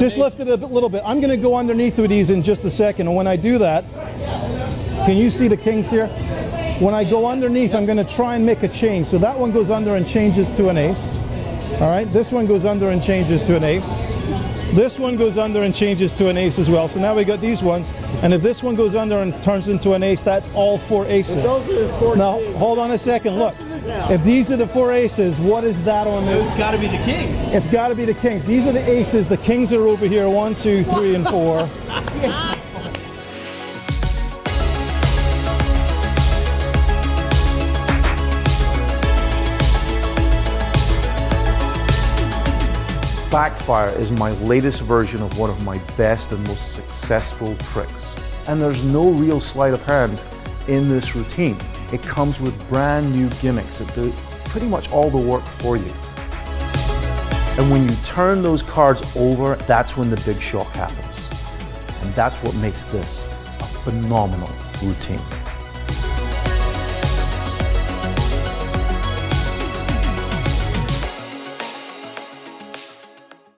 Just lift it a little bit. I'm going to go underneath with these in just a second, and when I do that, can you see the kings here? When I go underneath, I'm going to try and make a change. So that one goes under and changes to an ace. All right, this one goes under and changes to an ace. This one goes under and changes to an ace as well. So now we got these ones, and if this one goes under and turns into an ace, that's all 4 aces. Those are the 4 Now, kings. hold on a second. Look, if these are the 4 aces, what is that on the? It's got to be the kings. It's got to be the kings. These are the aces. The kings are over here. 1, 2, 3, and 4. Backfire is my latest version of one of my best and most successful tricks. And there's no real sleight of hand in this routine. It comes with brand new gimmicks that do pretty much all the work for you. And when you turn those cards over, that's when the big shock happens. And that's what makes this a phenomenal routine.